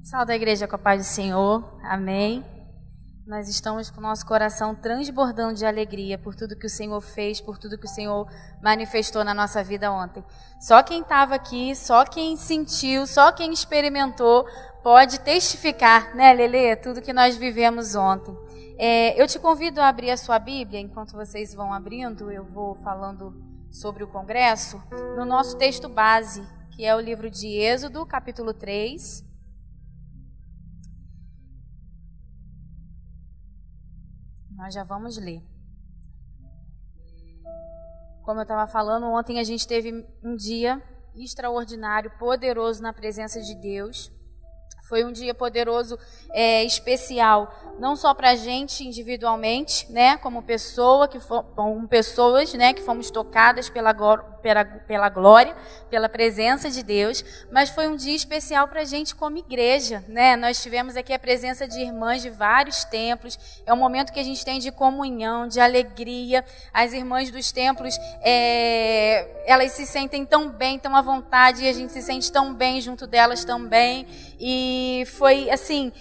Salve a igreja com a paz do Senhor, amém. Nós estamos com o nosso coração transbordando de alegria por tudo que o Senhor fez, por tudo que o Senhor manifestou na nossa vida ontem. Só quem estava aqui, só quem sentiu, só quem experimentou pode testificar, né, Lelê, tudo que nós vivemos ontem. Eu te convido a abrir a sua Bíblia, enquanto vocês vão abrindo, eu vou falando sobre o congresso, no nosso texto base, que é o livro de Êxodo, capítulo 3. Nós já vamos ler. Como eu estava falando, ontem a gente teve um dia extraordinário, poderoso na presença de Deus. Foi um dia poderoso, especial, não só para a gente individualmente, né, como pessoas, né, que fomos tocadas pela glória, pela presença de Deus, mas foi um dia especial para a gente como igreja, né? Nós tivemos aqui a presença de irmãs de vários templos. É um momento que a gente tem de comunhão, de alegria. As irmãs dos templos, elas se sentem tão bem, tão à vontade, e a gente se sente tão bem junto delas também. E foi assim,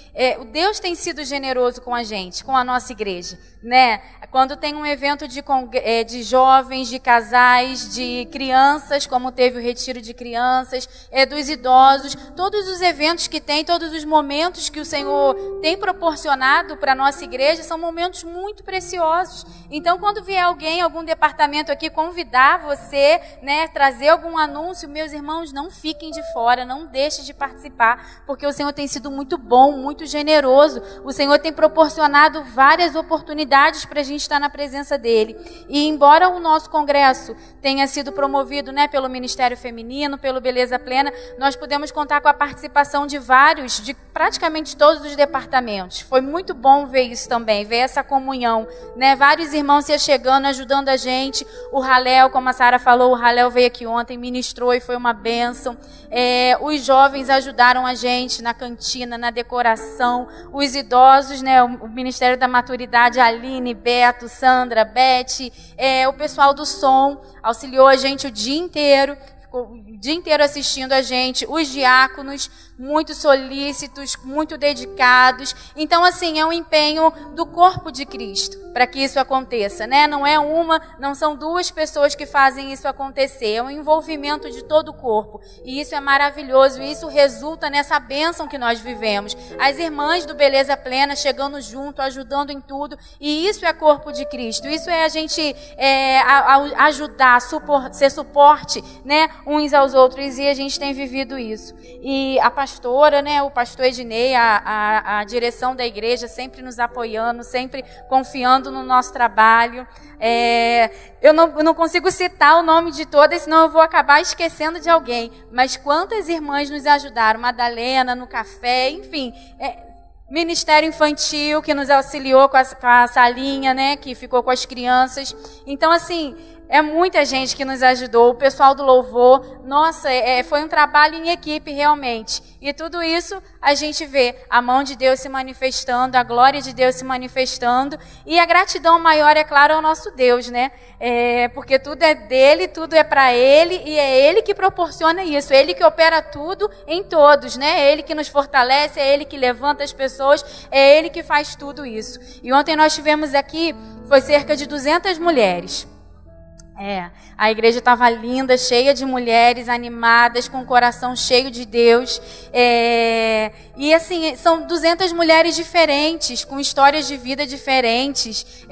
Deus tem sido generoso com a gente, com a nossa igreja, né? Quando tem um evento de jovens, de casais, de crianças, como teve o retiro de crianças, dos idosos, todos os eventos que tem, todos os momentos que o Senhor tem proporcionado para a nossa igreja, são momentos muito preciosos. Então, quando vier alguém, algum departamento aqui, convidar você, né, trazer algum anúncio, meus irmãos, não fiquem de fora, não deixem de participar, porque o Senhor tem sido muito bom, muito generoso. O Senhor tem proporcionado várias oportunidades para a gente estar na presença dEle. E embora o nosso congresso tenha sido promovido, né, pelo Ministério Feminino, pelo Beleza Plena, nós pudemos contar com a participação de praticamente todos os departamentos. Foi muito bom ver isso também, ver essa comunhão, né? Vários irmãos se chegando, ajudando a gente. O Halel, como a Sara falou, o Halel veio aqui ontem, ministrou e foi uma bênção. Os jovens ajudaram a gente na cantina, na decoração. Os idosos, né, o Ministério da Maturidade, Aline, Beto, Sandra, Beth, o pessoal do som auxiliou a gente o dia inteiro, ficou o dia inteiro assistindo a gente, os diáconos, muito solícitos, muito dedicados. Então, assim, é um empenho do corpo de Cristo para que isso aconteça, né? Não são duas pessoas que fazem isso acontecer, é um envolvimento de todo o corpo. E isso é maravilhoso, e isso resulta nessa bênção que nós vivemos. As irmãs do Beleza Plena chegando junto, ajudando em tudo, e isso é corpo de Cristo. Isso é a gente ajudar, ser suporte, né, uns aos outros, e a gente tem vivido isso. E a pastora, né, o pastor Ednei, a direção da igreja sempre nos apoiando, sempre confiando no nosso trabalho. Eu não consigo citar o nome de todas, senão eu vou acabar esquecendo de alguém. Mas quantas irmãs nos ajudaram? Madalena, no café, enfim. Ministério Infantil, que nos auxiliou com a salinha, né, que ficou com as crianças. Então, assim, é muita gente que nos ajudou, o pessoal do louvor. Nossa, foi um trabalho em equipe, realmente. E tudo isso a gente vê a mão de Deus se manifestando, a glória de Deus se manifestando. E a gratidão maior, é claro, ao nosso Deus, né? Porque tudo é dele, tudo é para ele, e é ele que proporciona isso. Ele que opera tudo em todos, né? É ele que nos fortalece, é ele que levanta as pessoas, é ele que faz tudo isso. E ontem nós tivemos aqui, foi cerca de 200 mulheres. A igreja estava linda, cheia de mulheres animadas, com o coração cheio de Deus. E assim, são 200 mulheres diferentes, com histórias de vida diferentes,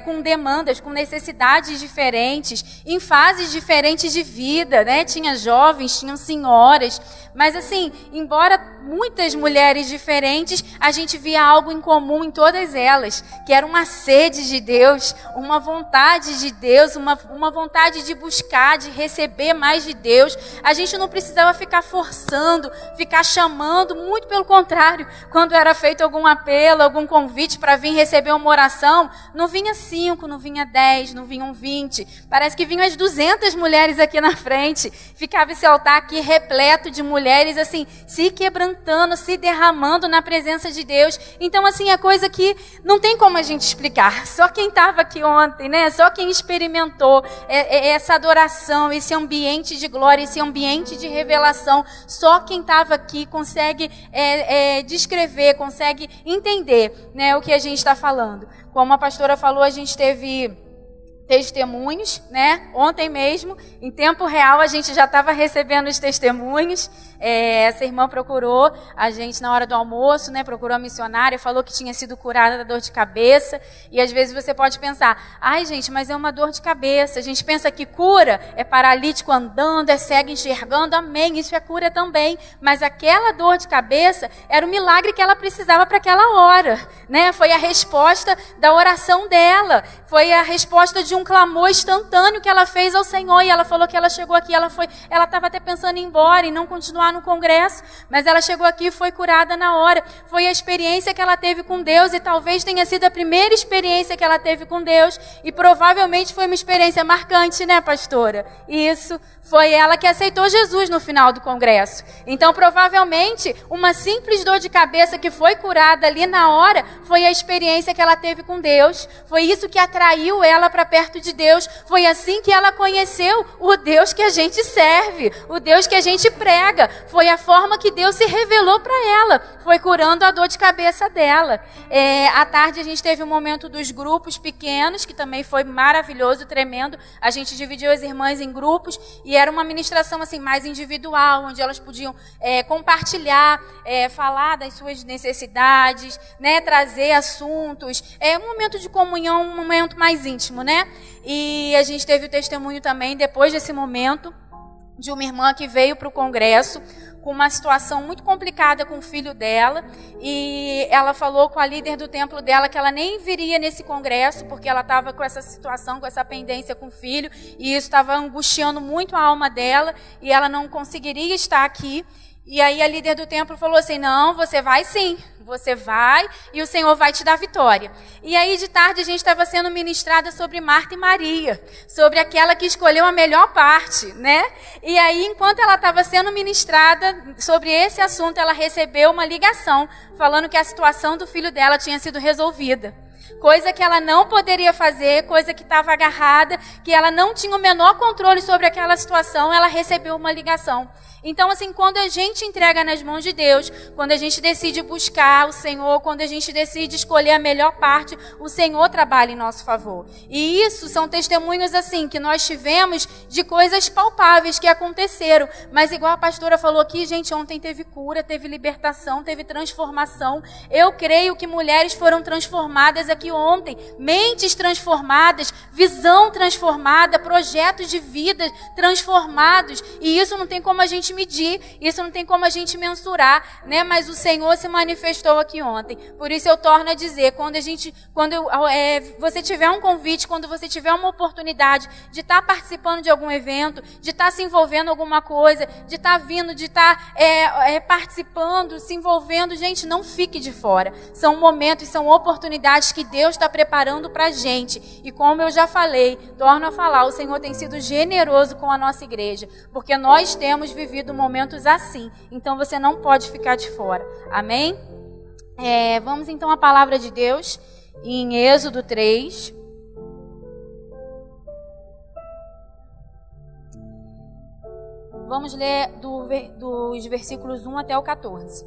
com demandas, com necessidades diferentes, em fases diferentes de vida, né? Tinha jovens, tinham senhoras. Mas assim, embora muitas mulheres diferentes, a gente via algo em comum em todas elas, que era uma sede de Deus, uma vontade de Deus, uma vontade de buscar, de receber mais de Deus. A gente não precisava ficar forçando, ficar chamando, muito pelo contrário. Quando era feito algum apelo, algum convite para vir receber uma oração, não vinha 5, não vinha 10, não vinham 20. Parece que vinham as 200 mulheres aqui na frente. Ficava esse altar aqui repleto de mulheres, assim, se quebrantando, se derramando na presença de Deus. Então, assim, é coisa que não tem como a gente explicar. Só quem estava aqui ontem, né? Só quem experimentou essa adoração, esse ambiente de glória, esse ambiente de revelação, só quem estava aqui consegue descrever, consegue entender, né, o que a gente está falando. Como a pastora falou, a gente teve testemunhos, né? Ontem mesmo, em tempo real, a gente já estava recebendo os testemunhos. Essa irmã procurou a gente na hora do almoço, né? Procurou a missionária, falou que tinha sido curada da dor de cabeça. E às vezes você pode pensar, ai gente, mas é uma dor de cabeça. A gente pensa que cura é paralítico andando, é cego enxergando, amém, isso é cura também. Mas aquela dor de cabeça era o milagre que ela precisava para aquela hora, né? Foi a resposta da oração dela, foi a resposta de um clamor instantâneo que ela fez ao Senhor. E ela falou que ela chegou aqui, ela estava até pensando em ir embora e não continuar no congresso, mas ela chegou aqui e foi curada na hora. Foi a experiência que ela teve com Deus, e talvez tenha sido a primeira experiência que ela teve com Deus, e provavelmente foi uma experiência marcante, né, pastora? Isso, foi ela que aceitou Jesus no final do congresso. Então, provavelmente, uma simples dor de cabeça que foi curada ali na hora, foi a experiência que ela teve com Deus, foi isso que atraiu ela para perto de Deus, foi assim que ela conheceu o Deus que a gente serve, o Deus que a gente prega. Foi a forma que Deus se revelou para ela, foi curando a dor de cabeça dela. À tarde a gente teve um momento dos grupos pequenos, que também foi maravilhoso, tremendo. A gente dividiu as irmãs em grupos, e era uma ministração assim, mais individual, onde elas podiam compartilhar, falar das suas necessidades, né, trazer assuntos. Um momento de comunhão, um momento mais íntimo, né? E a gente teve o testemunho também, depois desse momento, de uma irmã que veio para o congresso com uma situação muito complicada com o filho dela, e ela falou com a líder do templo dela que ela nem viria nesse congresso, porque ela estava com essa situação, com essa pendência com o filho, e isso estava angustiando muito a alma dela, e ela não conseguiria estar aqui. E aí a líder do templo falou assim, não, você vai sim, você vai e o Senhor vai te dar vitória. E aí de tarde a gente estava sendo ministrada sobre Marta e Maria, sobre aquela que escolheu a melhor parte, né? E aí enquanto ela estava sendo ministrada sobre esse assunto, ela recebeu uma ligação falando que a situação do filho dela tinha sido resolvida. Coisa que ela não poderia fazer, coisa que estava agarrada, que ela não tinha o menor controle sobre aquela situação, ela recebeu uma ligação. Então, assim, quando a gente entrega nas mãos de Deus, quando a gente decide buscar o Senhor, quando a gente decide escolher a melhor parte, o Senhor trabalha em nosso favor. E isso são testemunhos, assim, que nós tivemos de coisas palpáveis que aconteceram. Mas igual a pastora falou aqui, gente, ontem teve cura, teve libertação, teve transformação. Eu creio que mulheres foram transformadas aqui ontem, mentes transformadas, visão transformada, projetos de vida transformados. E isso não tem como a gente medir, isso não tem como a gente mensurar, né? Mas o Senhor se manifestou aqui ontem. Por isso eu torno a dizer, quando você tiver um convite, quando você tiver uma oportunidade de estar participando de algum evento, de estar se envolvendo em alguma coisa, de estar vindo, de estar participando, se envolvendo, gente, não fique de fora. São momentos, são oportunidades que Deus está preparando para a gente. E como eu já falei, torno a falar, o Senhor tem sido generoso com a nossa igreja, porque nós temos vivido momentos assim. Então você não pode ficar de fora. Amém? Vamos então à palavra de Deus em Êxodo 3. Vamos ler dos versículos 1 até o 14.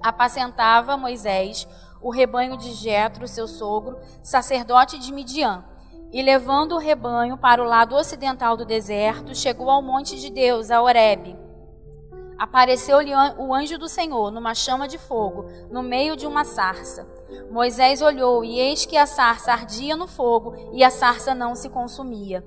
Apacentava Moisés o rebanho de Jetro, seu sogro, sacerdote de Midian. E levando o rebanho para o lado ocidental do deserto, chegou ao monte de Deus, a Horebe. Apareceu-lhe o anjo do Senhor, numa chama de fogo, no meio de uma sarça. Moisés olhou, e eis que a sarça ardia no fogo, e a sarça não se consumia.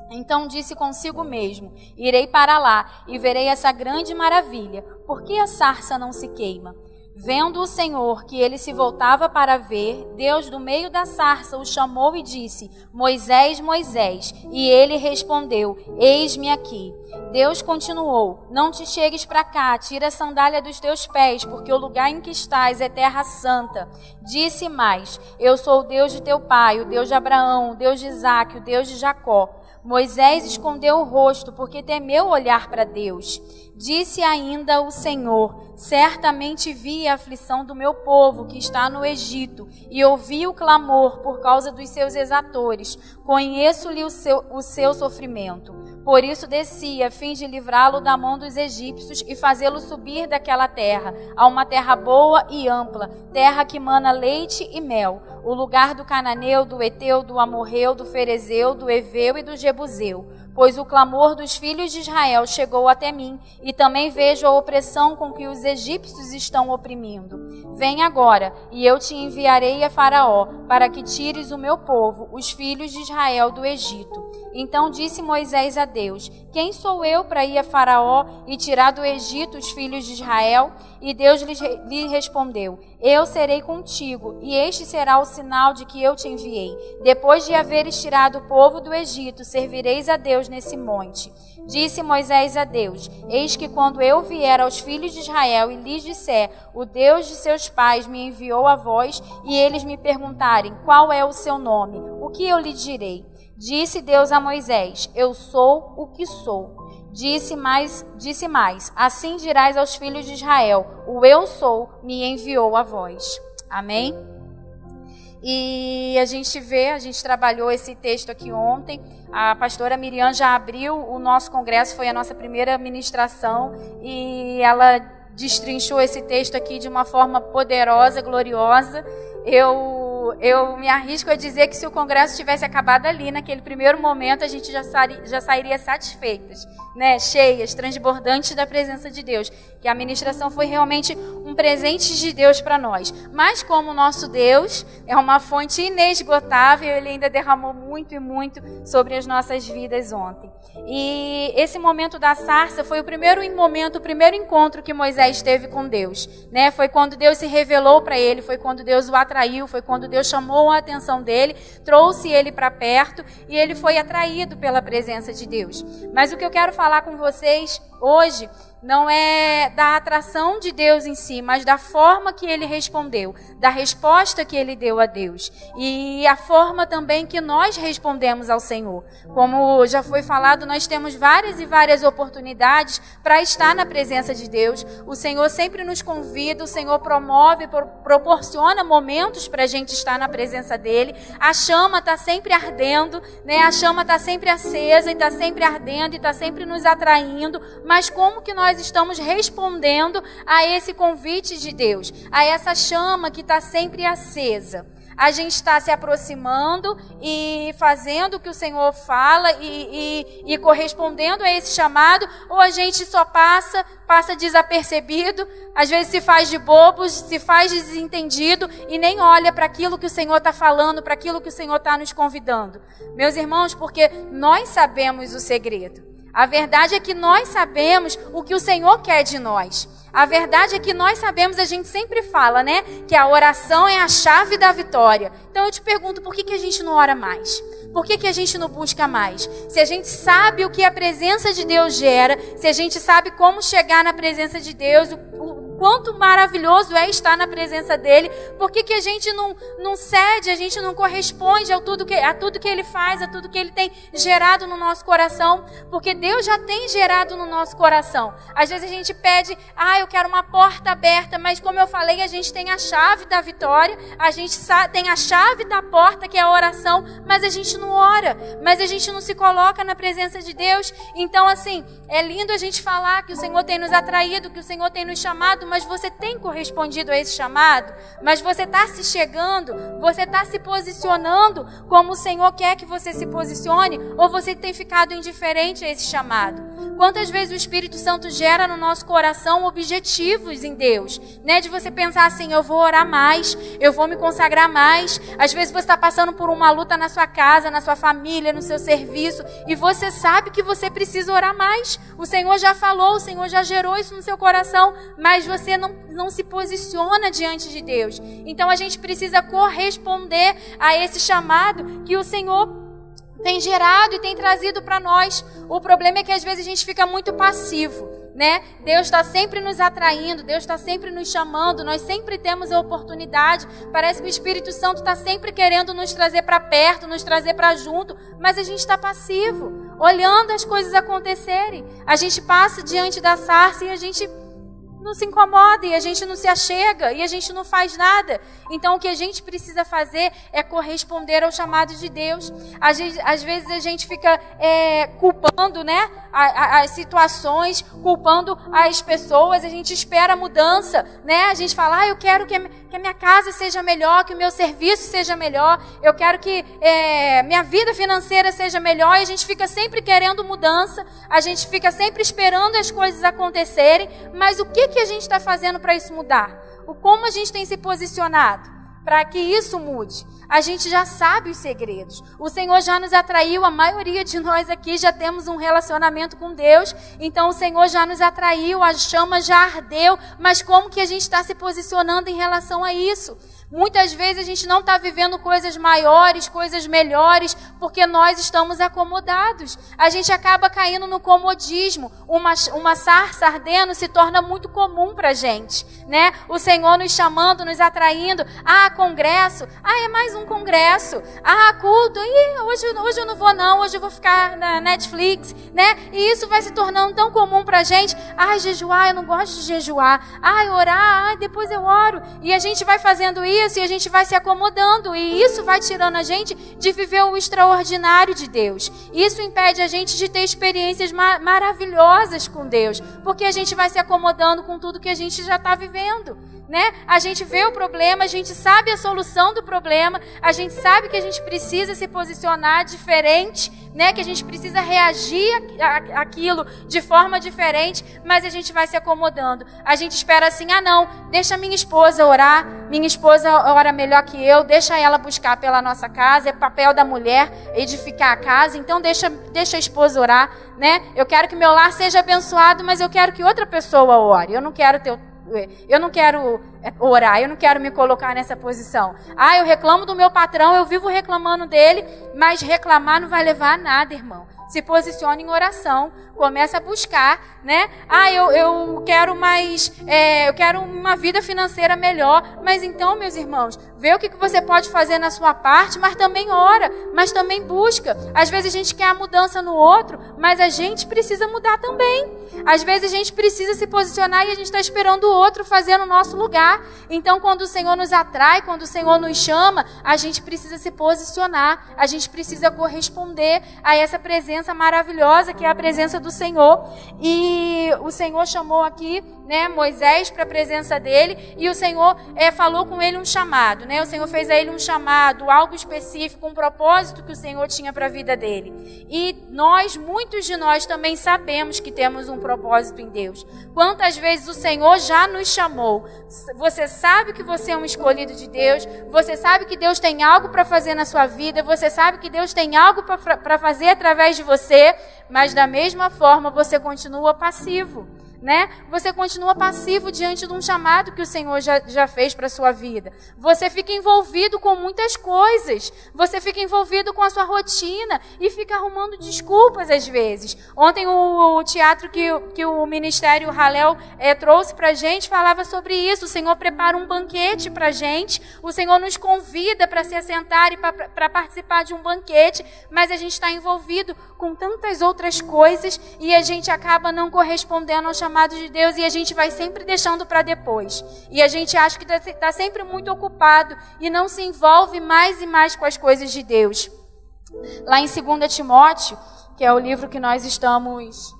Então disse consigo mesmo, irei para lá, e verei essa grande maravilha. Por que a sarça não se queima? Vendo o Senhor que ele se voltava para ver, Deus do meio da sarça o chamou e disse, Moisés, Moisés. E ele respondeu, eis-me aqui. Deus continuou, não te chegues para cá, tira a sandália dos teus pés, porque o lugar em que estás é terra santa. Disse mais, eu sou o Deus de teu pai, o Deus de Abraão, o Deus de Isaque, o Deus de Jacó. Moisés escondeu o rosto, porque temeu olhar para Deus. Disse ainda o Senhor: certamente vi a aflição do meu povo que está no Egito, e ouvi o clamor por causa dos seus exatores. Conheço-lhe o seu sofrimento. Por isso desci, a fim de livrá-lo da mão dos egípcios e fazê-lo subir daquela terra, a uma terra boa e ampla, terra que mana leite e mel, o lugar do cananeu, do eteu, do amorreu, do ferezeu, do eveu e do jebuseu. Pois o clamor dos filhos de Israel chegou até mim, e também vejo a opressão com que os egípcios estão oprimindo. Vem agora, e eu te enviarei a Faraó, para que tires o meu povo, os filhos de Israel, do Egito. Então disse Moisés a Deus: quem sou eu para ir a Faraó e tirar do Egito os filhos de Israel? E Deus lhe respondeu: eu serei contigo, e este será o sinal de que eu te enviei. Depois de haveres tirado o povo do Egito, servireis a Deus nesse monte. Disse Moisés a Deus: eis que quando eu vier aos filhos de Israel e lhes disser: o Deus de seus pais me enviou a vós, e eles me perguntarem: qual é o seu nome? O que eu lhe direi? Disse Deus a Moisés: eu sou o que sou. Disse mais: assim dirás aos filhos de Israel: o eu sou me enviou a vós. Amém? E a gente trabalhou esse texto aqui ontem. A pastora Miriam já abriu o nosso congresso, foi a nossa primeira ministração, e ela destrinchou esse texto aqui de uma forma poderosa, gloriosa. Eu me arrisco a dizer que se o congresso tivesse acabado ali, naquele primeiro momento, a gente já sairia satisfeitas, né? Cheias, transbordantes da presença de Deus. Que a ministração foi realmente um presente de Deus para nós. Mas como o nosso Deus é uma fonte inesgotável, Ele ainda derramou muito e muito sobre as nossas vidas ontem. E esse momento da sarça foi o primeiro encontro que Moisés teve com Deus, né? Foi quando Deus se revelou para ele, foi quando Deus o atraiu, foi quando Deus chamou a atenção dele, trouxe ele para perto e ele foi atraído pela presença de Deus. Mas o que eu quero falar com vocês hoje não é da atração de Deus em si, mas da forma que ele respondeu, da resposta que ele deu a Deus e a forma também que nós respondemos ao Senhor. Como já foi falado, nós temos várias e várias oportunidades para estar na presença de Deus. O Senhor sempre nos convida, o Senhor promove, proporciona momentos para a gente estar na presença dele. A chama está sempre ardendo, né? A chama está sempre acesa e está sempre ardendo e está sempre nos atraindo. Mas como que nós estamos respondendo a esse convite de Deus, a essa chama que está sempre acesa? A gente está se aproximando e fazendo o que o Senhor fala e correspondendo a esse chamado, ou a gente só passa desapercebido, às vezes se faz de bobos, se faz desentendido e nem olha para aquilo que o Senhor está falando, para aquilo que o Senhor está nos convidando. Meus irmãos, porque nós sabemos o segredo. A verdade é que nós sabemos o que o Senhor quer de nós. A verdade é que nós sabemos, a gente sempre fala, né? Que a oração é a chave da vitória. Então eu te pergunto, por que a gente não ora mais? Por que a gente não busca mais? Se a gente sabe o que a presença de Deus gera, se a gente sabe como chegar na presença de Deus, o quanto maravilhoso é estar na presença dele, por que a gente não cede, a gente não corresponde a tudo que ele faz, a tudo que ele tem gerado no nosso coração? Porque Deus já tem gerado no nosso coração. Às vezes a gente pede, eu quero uma porta aberta, mas como eu falei, a gente tem a chave da vitória, a gente tem a chave da porta, que é a oração, mas a gente não ora, mas a gente não se coloca na presença de Deus. Então, assim, é lindo a gente falar que o Senhor tem nos atraído, que o Senhor tem nos chamado, mas você tem correspondido a esse chamado? Mas você está se chegando? Você está se posicionando como o Senhor quer que você se posicione? Ou você tem ficado indiferente a esse chamado? Quantas vezes o Espírito Santo gera no nosso coração objetivos em Deus, né? De você pensar assim, eu vou orar mais, eu vou me consagrar mais. Às vezes você está passando por uma luta na sua casa, na sua família, no seu serviço, e você sabe que você precisa orar mais. O Senhor já falou, o Senhor já gerou isso no seu coração, mas você não se posiciona diante de Deus. Então a gente precisa corresponder a esse chamado que o Senhor tem gerado e tem trazido para nós. O problema é que às vezes a gente fica muito passivo, né? Deus está sempre nos atraindo, Deus está sempre nos chamando, nós sempre temos a oportunidade. Parece que o Espírito Santo está sempre querendo nos trazer para perto, nos trazer para junto, mas a gente está passivo. olhando as coisas acontecerem. A gente passa diante da sarça e a gente não se incomoda, e a gente não se achega, e a gente não faz nada. Então o que a gente precisa fazer é corresponder ao chamado de Deus. Às vezes a gente fica culpando, né, as situações, culpando as pessoas, a gente espera a mudança, né? A gente fala, eu quero que a minha casa seja melhor, que o meu serviço seja melhor, eu quero que minha vida financeira seja melhor, e a gente fica sempre querendo mudança, a gente fica sempre esperando as coisas acontecerem, mas o que a gente está fazendo para isso mudar? Como a gente tem se posicionado para que isso mude? A gente já sabe os segredos. O Senhor já nos atraiu, a maioria de nós aqui já temos um relacionamento com Deus, então o Senhor já nos atraiu, a chama já ardeu, mas como que a gente está se posicionando em relação a isso? Muitas vezes a gente não está vivendo coisas maiores, coisas melhores, porque nós estamos acomodados. A gente acaba caindo no comodismo. Uma sarça ardendo se torna muito comum para a gente, né? O Senhor nos chamando, nos atraindo. Congresso. É mais um congresso. Culto. Hoje eu não vou não, hoje eu vou ficar na Netflix, né? E isso vai se tornando tão comum para a gente. Jejuar, eu não gosto de jejuar. Orar, depois eu oro. E a gente vai fazendo isso e a gente vai se acomodando, e isso vai tirando a gente de viver o extraordinário de Deus. Isso impede a gente de ter experiências maravilhosas com Deus, porque a gente vai se acomodando com tudo que a gente já está vivendo, né? A gente vê o problema, a gente sabe a solução do problema, a gente sabe que a gente precisa se posicionar diferente, né? Que a gente precisa reagir àquilo de forma diferente, mas a gente vai se acomodando. A gente espera assim, não, deixa minha esposa orar, minha esposa ora melhor que eu, deixa ela buscar pela nossa casa, é papel da mulher edificar a casa, então deixa a esposa orar, né? Eu quero que meu lar seja abençoado, mas eu quero que outra pessoa ore, eu não quero orar, eu não quero me colocar nessa posição. Eu reclamo do meu patrão, eu vivo reclamando dele, mas reclamar não vai levar a nada, irmão. Se posicione em oração, começa a buscar, né? Eu quero mais, eu quero uma vida financeira melhor, mas então, meus irmãos, vê o que você pode fazer na sua parte, mas também ora, mas também busca. Às vezes a gente quer a mudança no outro, mas a gente precisa mudar também. Às vezes a gente precisa se posicionar e a gente está esperando o outro fazer no nosso lugar. Então, quando o Senhor nos atrai, quando o Senhor nos chama, a gente precisa se posicionar, a gente precisa corresponder a essa presença maravilhosa que é a presença do Senhor. E o Senhor chamou aqui, né, Moisés para a presença dele, e o Senhor falou com ele um chamado, né? O Senhor fez a ele um chamado, algo específico, um propósito que o Senhor tinha para a vida dele. E muitos de nós também sabemos que temos um propósito em Deus. Quantas vezes o Senhor já nos chamou? Você sabe que você é um escolhido de Deus, você sabe que Deus tem algo para fazer na sua vida, você sabe que Deus tem algo para fazer através de você, mas da mesma forma você continua passivo, né? Você continua passivo diante de um chamado que o Senhor já fez para a sua vida. Você fica envolvido com muitas coisas. Você fica envolvido com a sua rotina e fica arrumando desculpas às vezes. Ontem o teatro que o Ministério Halel trouxe para a gente falava sobre isso. O Senhor prepara um banquete para a gente. O Senhor nos convida para se assentar e para participar de um banquete, mas a gente está envolvido com tantas outras coisas e a gente acaba não correspondendo ao chamado de Deus, e a gente vai sempre deixando para depois. E a gente acha que está sempre muito ocupado e não se envolve mais e mais com as coisas de Deus. Lá em 2 Timóteo, que é o livro que nós estamos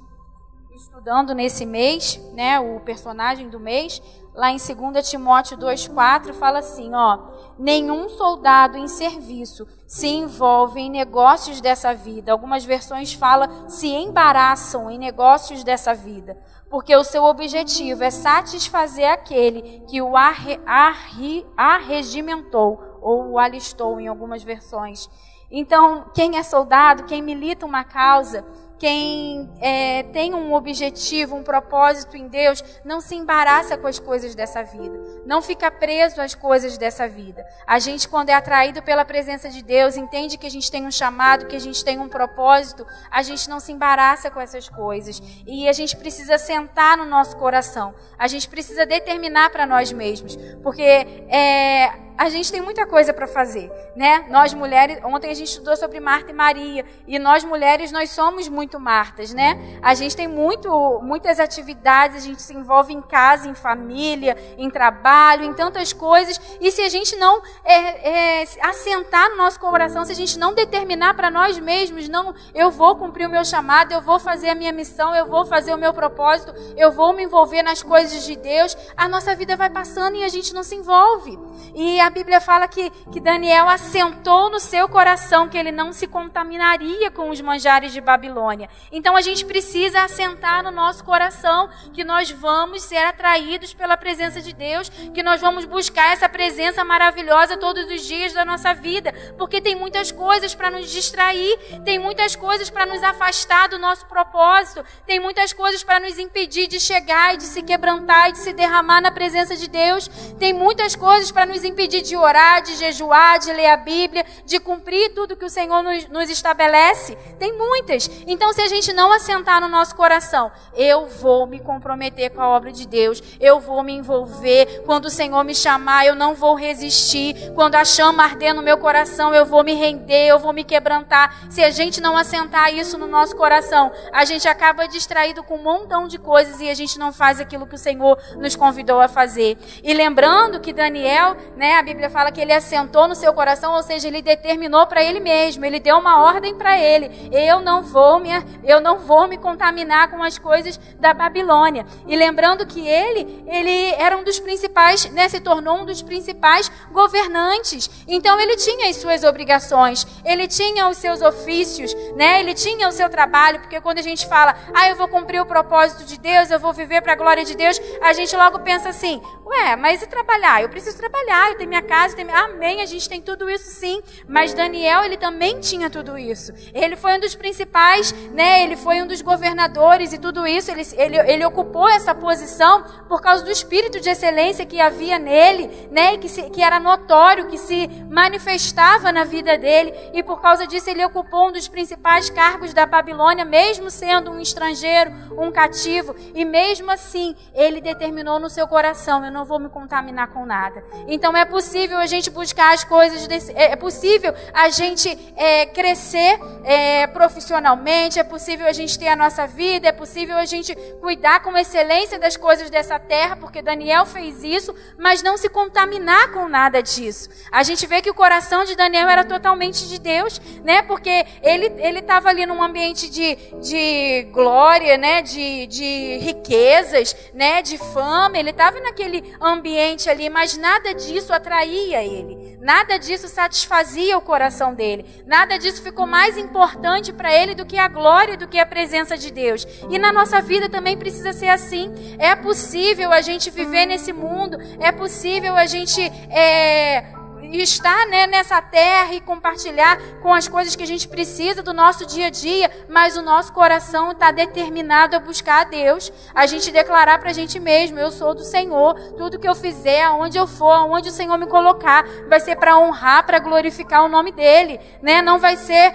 estudando nesse mês, né, o personagem do mês, lá em 2 Timóteo 2,4, fala assim, nenhum soldado em serviço se envolve em negócios dessa vida. Algumas versões falam, se embaraçam em negócios dessa vida, porque o seu objetivo é satisfazer aquele que o arregimentou, ou o alistou em algumas versões. Então, quem é soldado, quem milita uma causa, quem tem um objetivo, um propósito em Deus, não se embaraça com as coisas dessa vida. Não fica preso às coisas dessa vida. A gente, quando é atraído pela presença de Deus, entende que a gente tem um chamado, que a gente tem um propósito, a gente não se embaraça com essas coisas. E a gente precisa sentar no nosso coração. A gente precisa determinar para nós mesmos. Porque a gente tem muita coisa para fazer, né? Nós mulheres, ontem a gente estudou sobre Marta e Maria, e nós mulheres, nós somos muito Martas, né? A gente tem muitas atividades, a gente se envolve em casa, em família, em trabalho, em tantas coisas, e se a gente não assentar no nosso coração, se a gente não determinar para nós mesmos, não, eu vou cumprir o meu chamado, eu vou fazer a minha missão, eu vou fazer o meu propósito, eu vou me envolver nas coisas de Deus, a nossa vida vai passando e a gente não se envolve. E a Bíblia fala que Daniel assentou no seu coração que ele não se contaminaria com os manjares de Babilônia. Então a gente precisa assentar no nosso coração que nós vamos ser atraídos pela presença de Deus, que nós vamos buscar essa presença maravilhosa todos os dias da nossa vida, porque tem muitas coisas para nos distrair, tem muitas coisas para nos afastar do nosso propósito, tem muitas coisas para nos impedir de chegar e de se quebrantar e de se derramar na presença de Deus, tem muitas coisas para nos impedir de orar, de jejuar, de ler a Bíblia, de cumprir tudo que o Senhor nos estabelece. Tem muitas. Então, se a gente não assentar no nosso coração, eu vou me comprometer com a obra de Deus, eu vou me envolver, quando o Senhor me chamar, eu não vou resistir, quando a chama arder no meu coração, eu vou me render, eu vou me quebrantar. Se a gente não assentar isso no nosso coração, a gente acaba distraído com um montão de coisas e a gente não faz aquilo que o Senhor nos convidou a fazer. E lembrando que Daniel, né, a Bíblia fala que ele assentou no seu coração, ou seja, ele determinou para ele mesmo, ele deu uma ordem para ele, eu não vou me contaminar com as coisas da Babilônia. E lembrando que ele era um dos principais, né, se tornou um dos principais governantes. Então ele tinha as suas obrigações, ele tinha os seus ofícios, né, ele tinha o seu trabalho, porque quando a gente fala, eu vou cumprir o propósito de Deus, eu vou viver para a glória de Deus, a gente logo pensa assim, mas e trabalhar? Eu preciso trabalhar, eu tenho minha casa, amém, a gente tem tudo isso sim, mas Daniel, ele também tinha tudo isso. Ele foi um dos principais, né, ele foi um dos governadores e tudo isso, ele ocupou essa posição por causa do espírito de excelência que havia nele, né, que era notório, que se manifestava na vida dele, e por causa disso ele ocupou um dos principais cargos da Babilônia, mesmo sendo um estrangeiro, um cativo, e mesmo assim, ele determinou no seu coração, eu não vou me contaminar com nada. Então é possível a gente buscar as coisas, é possível a gente crescer profissionalmente, é possível a gente ter a nossa vida, é possível a gente cuidar com excelência das coisas dessa terra, porque Daniel fez isso, mas não se contaminar com nada disso. A gente vê que o coração de Daniel era totalmente de Deus, né? Porque ele estava ali num ambiente de glória, né? De riquezas, né? De fama, ele estava naquele ambiente ali, mas nada disso atraía ele, nada disso satisfazia o coração dele, nada disso ficou mais importante para ele do que a glória, do que a presença de Deus. E na nossa vida também precisa ser assim. É possível a gente viver nesse mundo, é possível a gente estar, né, nessa terra e compartilhar com as coisas que a gente precisa do nosso dia a dia, mas o nosso coração está determinado a buscar a Deus, a gente declarar para a gente mesmo, eu sou do Senhor, tudo que eu fizer, aonde eu for, aonde o Senhor me colocar, vai ser para honrar, para glorificar o nome dEle, né? Não vai ser,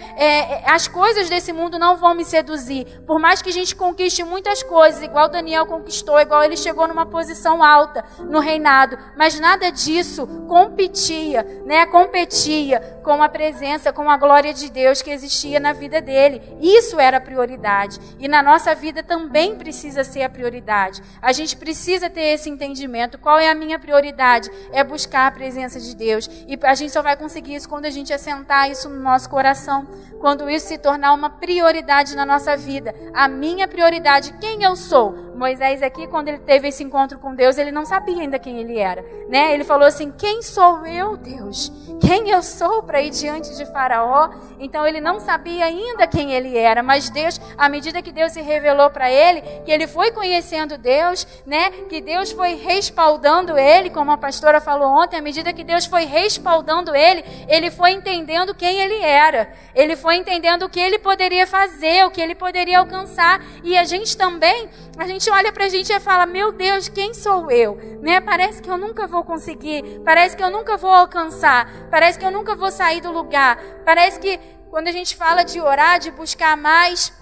as coisas desse mundo não vão me seduzir, por mais que a gente conquiste muitas coisas, igual Daniel conquistou, igual ele chegou numa posição alta no reinado, mas nada disso competia, né, competia com a presença, com a glória de Deus que existia na vida dele. Isso era a prioridade. E na nossa vida também precisa ser a prioridade. A gente precisa ter esse entendimento. Qual é a minha prioridade? É buscar a presença de Deus. E a gente só vai conseguir isso quando a gente assentar isso no nosso coração. Quando isso se tornar uma prioridade na nossa vida. A minha prioridade, quem eu sou? Moisés aqui, quando ele teve esse encontro com Deus, ele não sabia ainda quem ele era, né? Ele falou assim, quem sou eu, Deus? Quem eu sou para ir diante de Faraó? Então ele não sabia ainda quem ele era, mas Deus, à medida que Deus se revelou para ele, que ele foi conhecendo Deus, né? Que Deus foi respaldando ele, como a pastora falou ontem, à medida que Deus foi respaldando ele foi entendendo quem ele era, ele foi entendendo o que ele poderia fazer, o que ele poderia alcançar, e a gente também, a gente olha pra gente e fala, meu Deus, quem sou eu? Né? Parece que eu nunca vou conseguir, parece que eu nunca vou alcançar, parece que eu nunca vou sair do lugar, parece que quando a gente fala de orar, de buscar mais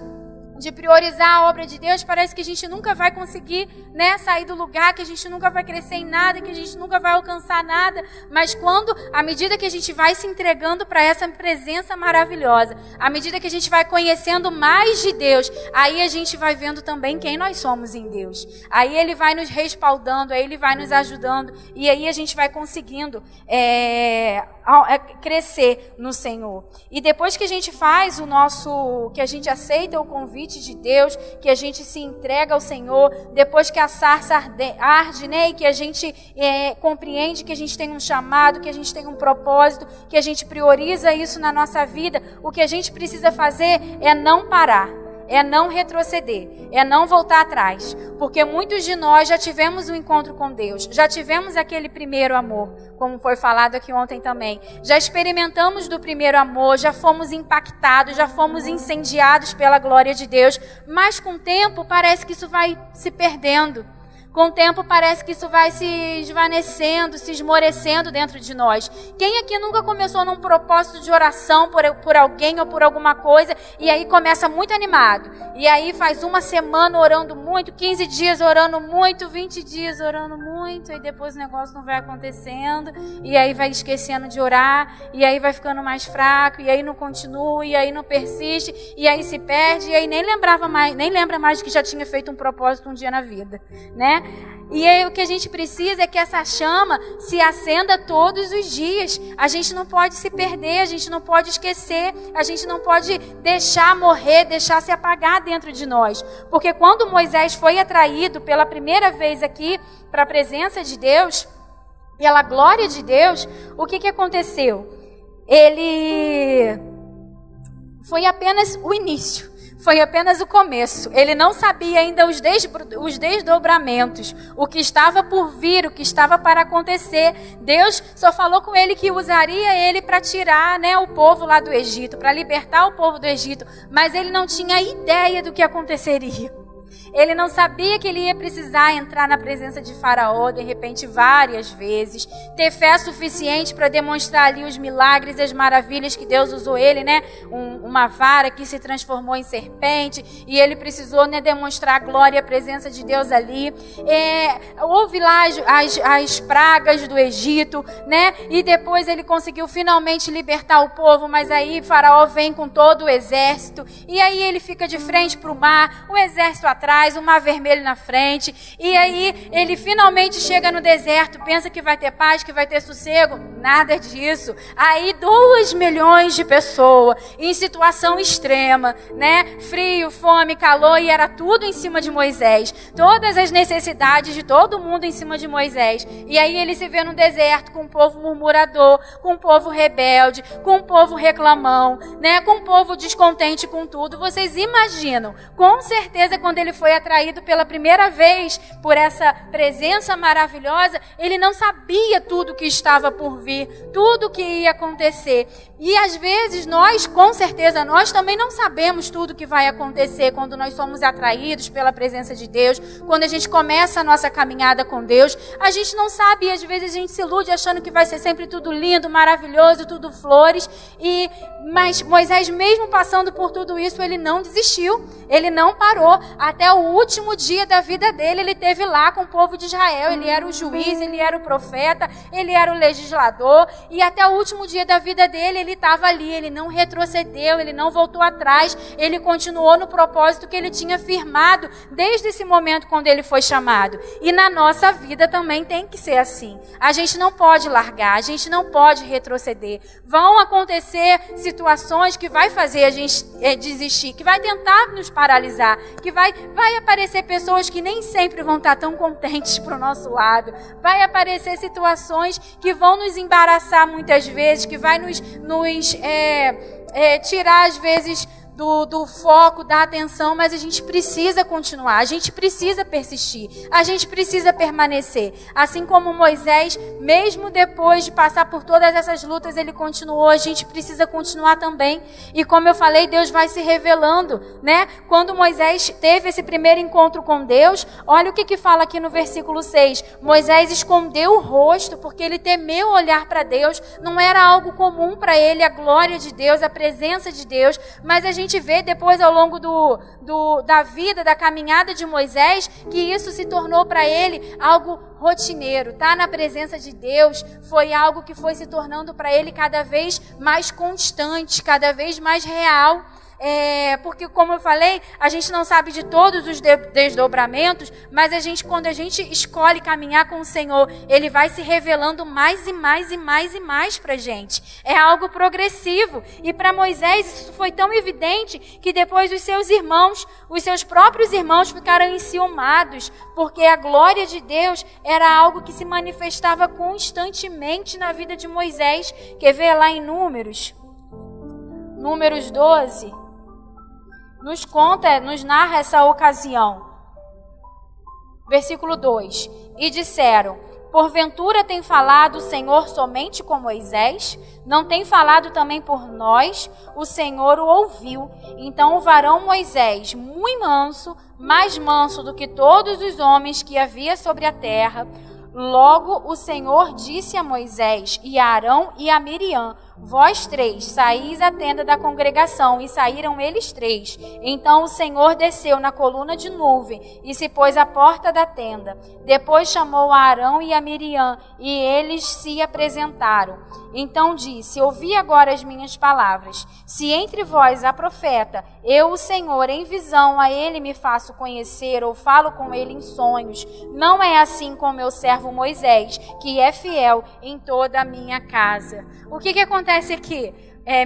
de priorizar a obra de Deus, parece que a gente nunca vai conseguir, né, sair do lugar, que a gente nunca vai crescer em nada, que a gente nunca vai alcançar nada. Mas à medida que a gente vai se entregando para essa presença maravilhosa, à medida que a gente vai conhecendo mais de Deus, aí a gente vai vendo também quem nós somos em Deus. Aí Ele vai nos respaldando, aí Ele vai nos ajudando, e aí a gente vai conseguindo crescer no Senhor. E depois que a gente faz que a gente aceita o convite de Deus, que a gente se entrega ao Senhor, depois que a sarça arde, né, e que a gente compreende que a gente tem um chamado, que a gente tem um propósito, que a gente prioriza isso na nossa vida, o que a gente precisa fazer é não parar, é não retroceder, é não voltar atrás, porque muitos de nós já tivemos um encontro com Deus, já tivemos aquele primeiro amor, como foi falado aqui ontem também, já experimentamos do primeiro amor, já fomos impactados, já fomos incendiados pela glória de Deus, mas com o tempo parece que isso vai se perdendo. Com o tempo parece que isso vai se esvanecendo, se esmorecendo dentro de nós. Quem aqui nunca começou num propósito de oração por alguém ou por alguma coisa, e aí começa muito animado, e aí faz uma semana orando muito, 15 dias orando muito, 20 dias orando muito, e depois o negócio não vai acontecendo, e aí vai esquecendo de orar, e aí vai ficando mais fraco, e aí não continua, e aí não persiste, e aí se perde, e aí nem lembra mais que já tinha feito um propósito um dia na vida, né? E aí o que a gente precisa é que essa chama se acenda todos os dias. A gente não pode se perder, a gente não pode esquecer, a gente não pode deixar morrer, deixar se apagar dentro de nós. Porque quando Moisés foi atraído pela primeira vez aqui para a presença de Deus, pela glória de Deus, o que aconteceu? Ele foi apenas o início. Foi apenas o começo. Ele não sabia ainda os desdobramentos, o que estava por vir, o que estava para acontecer. Deus só falou com ele que usaria ele para tirar, né, o povo lá do Egito, para libertar o povo do Egito. Mas ele não tinha ideia do que aconteceria. Ele não sabia que ele ia precisar entrar na presença de Faraó, de repente, várias vezes. Ter fé suficiente para demonstrar ali os milagres e as maravilhas que Deus usou ele, né? Uma vara que se transformou em serpente. E ele precisou, né, demonstrar a glória e a presença de Deus ali. Houve lá as pragas do Egito, né? E depois ele conseguiu finalmente libertar o povo. Mas aí Faraó vem com todo o exército. E aí ele fica de frente para o mar, o exército atrás, o mar vermelho na frente, e aí ele finalmente chega no deserto, pensa que vai ter paz, que vai ter sossego, nada disso. Aí 2 milhões de pessoas em situação extrema, né? Frio, fome, calor, e era tudo em cima de Moisés, todas as necessidades de todo mundo em cima de Moisés. E aí ele se vê no deserto com um povo murmurador, com um povo rebelde, com um povo reclamão, né? Com um povo descontente com tudo. Vocês imaginam, com certeza, quando ele foi atraído pela primeira vez por essa presença maravilhosa, ele não sabia tudo que estava por vir, tudo que ia acontecer. E às vezes nós, com certeza, nós também não sabemos tudo que vai acontecer quando nós somos atraídos pela presença de Deus, quando a gente começa a nossa caminhada com Deus. A gente não sabe, e às vezes a gente se ilude achando que vai ser sempre tudo lindo, maravilhoso, tudo flores. Mas Moisés, mesmo passando por tudo isso, ele não desistiu, ele não parou. Até o último dia da vida dele, ele esteve lá com o povo de Israel. Ele era o juiz, ele era o profeta, ele era o legislador. E até o último dia da vida dele, ele estava ali. Ele não retrocedeu, ele não voltou atrás. Ele continuou no propósito que ele tinha firmado desde esse momento quando ele foi chamado. E na nossa vida também tem que ser assim. A gente não pode largar, a gente não pode retroceder. Vão acontecer situações que vai fazer a gente desistir, que vai tentar nos paralisar, que vai aparecer pessoas que nem sempre vão estar tão contentes para o nosso lado. Vai aparecer situações que vão nos embaraçar muitas vezes, que vai nos tirar às vezes do foco, da atenção, mas a gente precisa continuar, a gente precisa persistir, a gente precisa permanecer. Assim como Moisés, mesmo depois de passar por todas essas lutas, ele continuou, a gente precisa continuar também. E como eu falei, Deus vai se revelando, né? Quando Moisés teve esse primeiro encontro com Deus, olha o que fala aqui no versículo 6. Moisés escondeu o rosto porque ele temeu olhar para Deus, não era algo comum para ele, a glória de Deus, a presença de Deus, mas a gente gente vê depois ao longo da vida, da caminhada de Moisés, que isso se tornou para ele algo rotineiro. Tá na presença de Deus foi algo que foi se tornando para ele cada vez mais constante, cada vez mais real. Porque, como eu falei, a gente não sabe de todos os desdobramentos, mas quando a gente escolhe caminhar com o Senhor, Ele vai se revelando mais e mais e mais e mais pra gente. É algo progressivo. E para Moisés isso foi tão evidente que depois os seus próprios irmãos ficaram enciumados, porque a glória de Deus era algo que se manifestava constantemente na vida de Moisés. Quer ver lá em Números 12? Nos narra essa ocasião. Versículo 2. E disseram: porventura tem falado o Senhor somente com Moisés? Não tem falado também por nós? O Senhor o ouviu. Então o varão Moisés, muito manso, mais manso do que todos os homens que havia sobre a terra. Logo o Senhor disse a Moisés e a Arão e a Miriam: vós três saís à tenda da congregação. E saíram eles três. Então o Senhor desceu na coluna de nuvem e se pôs à porta da tenda. Depois chamou a Arão e a Miriam e eles se apresentaram. Então disse: ouvi agora as minhas palavras. Se entre vós há profeta, eu, o Senhor, em visão a ele me faço conhecer ou falo com ele em sonhos. Não é assim com meu servo Moisés, que é fiel em toda a minha casa. O que acontece aqui?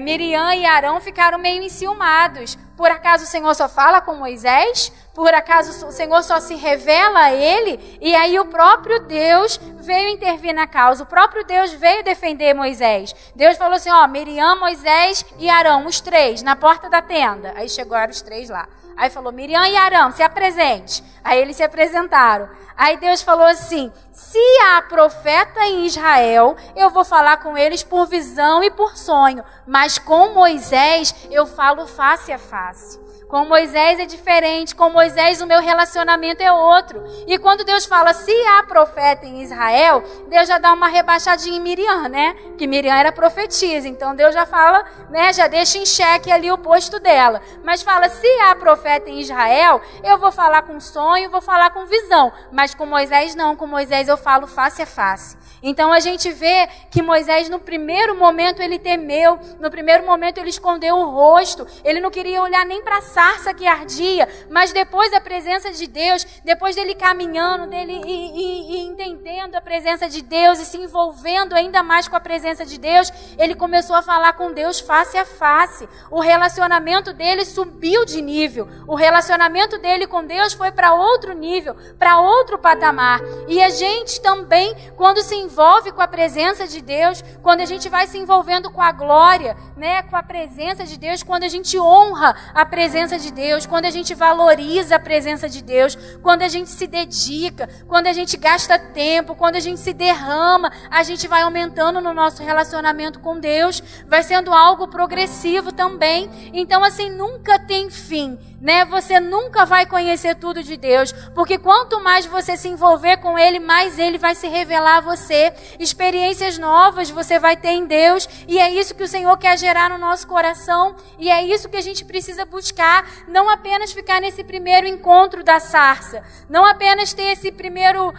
Miriam e Arão ficaram meio enciumados. Por acaso o Senhor só fala com Moisés? Por acaso o Senhor só se revela a ele? E aí o próprio Deus veio intervir na causa. O próprio Deus veio defender Moisés. Deus falou assim, Miriam, Moisés e Arão, os três, na porta da tenda. Aí chegaram os três lá. Aí falou, Miriam e Arão, se apresente. Aí eles se apresentaram. Aí Deus falou assim, se há profeta em Israel, eu vou falar com eles por visão e por sonho. Mas com Moisés, eu falo face a face. Com Moisés é diferente, com Moisés o meu relacionamento é outro. E quando Deus fala, se há profeta em Israel, Deus já dá uma rebaixadinha em Miriam, né? Que Miriam era profetisa, então Deus já fala, né? Já deixa em xeque ali o posto dela. Mas fala, se há profeta em Israel, eu vou falar com sonho, vou falar com visão. Mas com Moisés não, com Moisés eu falo face a face. Então a gente vê que Moisés no primeiro momento ele temeu, no primeiro momento ele escondeu o rosto, ele não queria olhar nem para a sarça que ardia, mas depois da presença de Deus, depois dele caminhando, dele e entendendo a presença de Deus e se envolvendo ainda mais com a presença de Deus, ele começou a falar com Deus face a face. O relacionamento dele subiu de nível, o relacionamento dele com Deus foi para outro nível, para outro patamar. E a gente também, quando se envolve com a presença de Deus, quando a gente vai se envolvendo com a glória, né, com a presença de Deus, quando a gente honra a presença de Deus, quando a gente valoriza a presença de Deus, quando a gente se dedica, quando a gente gasta tempo, quando a gente se derrama, a gente vai aumentando no nosso relacionamento com Deus, vai sendo algo progressivo também. Então assim, nunca tem fim, né? Você nunca vai conhecer tudo de Deus, porque quanto mais você se envolver com Ele, mais Ele vai se revelar a você. Experiências novas você vai ter em Deus, e é isso que o Senhor quer gerar no nosso coração, e é isso que a gente precisa buscar, não apenas ficar nesse primeiro encontro da sarça, não apenas ter esse primeiro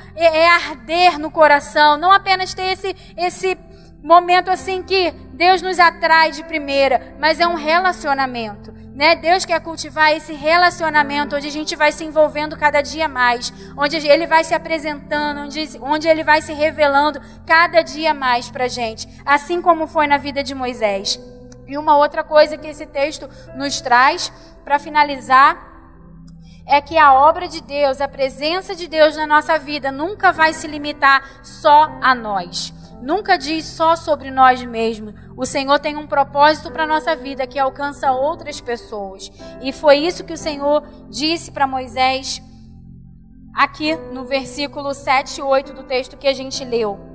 arder no coração, não apenas ter esse momento assim que Deus nos atrai de primeira, mas é um relacionamento, né? Deus quer cultivar esse relacionamento onde a gente vai se envolvendo cada dia mais, onde Ele vai se apresentando, onde Ele vai se revelando cada dia mais pra gente, assim como foi na vida de Moisés. E uma outra coisa que esse texto nos traz, para finalizar, é que a obra de Deus, a presença de Deus na nossa vida nunca vai se limitar só a nós. Nunca diz só sobre nós mesmos. O Senhor tem um propósito para a nossa vida que alcança outras pessoas. E foi isso que o Senhor disse para Moisés aqui no versículo 7 e 8 do texto que a gente leu.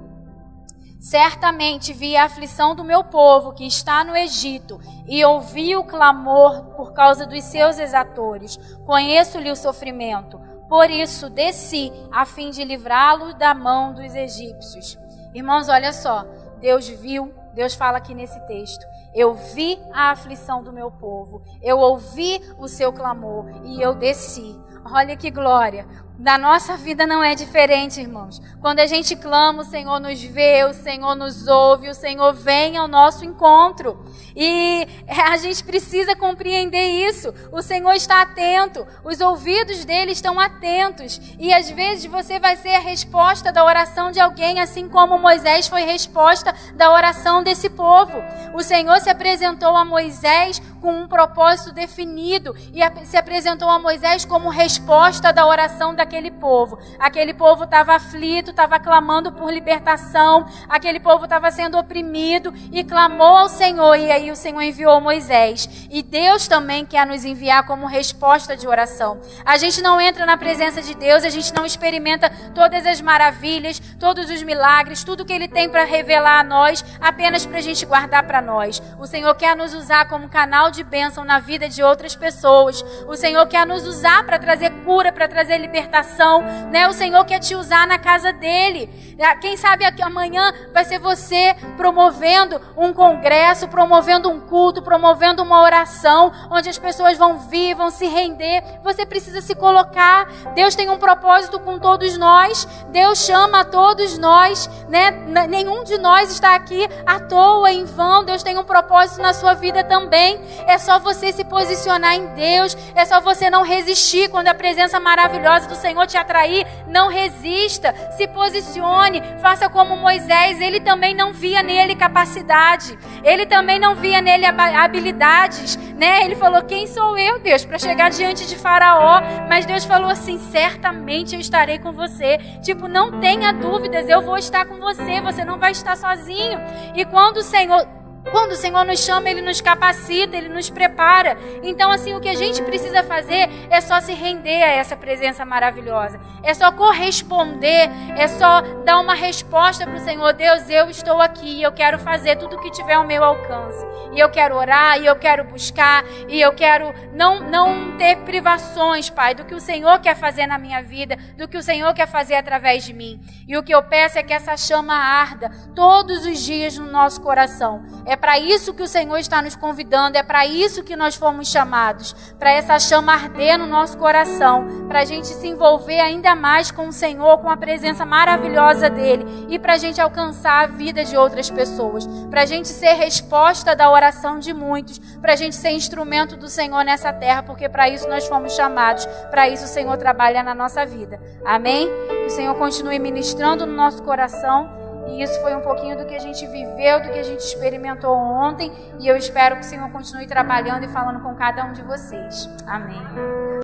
Certamente vi a aflição do meu povo que está no Egito e ouvi o clamor por causa dos seus exatores. Conheço-lhe o sofrimento. Por isso desci a fim de livrá-lo da mão dos egípcios. Irmãos, olha só, Deus viu Deus fala aqui nesse texto: eu vi a aflição do meu povo, eu ouvi o seu clamor e eu desci. Olha que glória! Na nossa vida não é diferente, irmãos. Quando a gente clama, o Senhor nos vê, o Senhor nos ouve, o Senhor vem ao nosso encontro. E a gente precisa compreender isso. O Senhor está atento, os ouvidos dele estão atentos. E às vezes você vai ser a resposta da oração de alguém, assim como Moisés foi resposta da oração desse povo. O Senhor se apresentou a Moisés com um propósito definido e se apresentou a Moisés como resposta da oração daquele povo. Aquele povo estava aflito, estava clamando por libertação, aquele povo estava sendo oprimido e clamou ao Senhor, e aí o Senhor enviou Moisés. E Deus também quer nos enviar como resposta de oração. A gente não entra na presença de Deus, a gente não experimenta todas as maravilhas, todos os milagres, tudo que Ele tem para revelar a nós, apenas para a gente guardar para nós. O Senhor quer nos usar como canal de bênção na vida de outras pessoas. O Senhor quer nos usar para trazer cura, para trazer libertação, né? O Senhor quer te usar na casa dele. Quem sabe amanhã vai ser você promovendo um congresso, promovendo um culto, promovendo uma oração, onde as pessoas vão vir, vão se render. Você precisa se colocar. Deus tem um propósito com todos nós. Deus chama a todos nós, né? Nenhum de nós está aqui à toa, em vão. Deus tem um propósito na sua vida também. É só você se posicionar em Deus. É só você não resistir quando a presença maravilhosa do Senhor te atrair. Não resista, se posicione, faça como Moisés. Ele também não via nele capacidade, ele também não via nele habilidades, né? Ele falou: quem sou eu, Deus, para chegar diante de Faraó? Mas Deus falou assim: certamente eu estarei com você. Tipo, não tenha dúvidas, eu vou estar com você, você não vai estar sozinho. E quando o Senhor nos chama, Ele nos capacita, Ele nos prepara. Então, assim, o que a gente precisa fazer é só se render a essa presença maravilhosa. É só corresponder, é só dar uma resposta para o Senhor. Deus, eu estou aqui, eu quero fazer tudo o que tiver ao meu alcance. E eu quero orar, e eu quero buscar, e eu quero não ter privações, Pai, do que o Senhor quer fazer na minha vida, do que o Senhor quer fazer através de mim. E o que eu peço é que essa chama arda todos os dias no nosso coração. É para isso que o Senhor está nos convidando, é para isso que nós fomos chamados, para essa chama arder no nosso coração, para a gente se envolver ainda mais com o Senhor, com a presença maravilhosa dEle, e para a gente alcançar a vida de outras pessoas, para a gente ser resposta da oração de muitos, para a gente ser instrumento do Senhor nessa terra, porque para isso nós fomos chamados, para isso o Senhor trabalha na nossa vida. Amém? Que o Senhor continue ministrando no nosso coração. E isso foi um pouquinho do que a gente viveu, do que a gente experimentou ontem. E eu espero que o Senhor continue trabalhando e falando com cada um de vocês. Amém.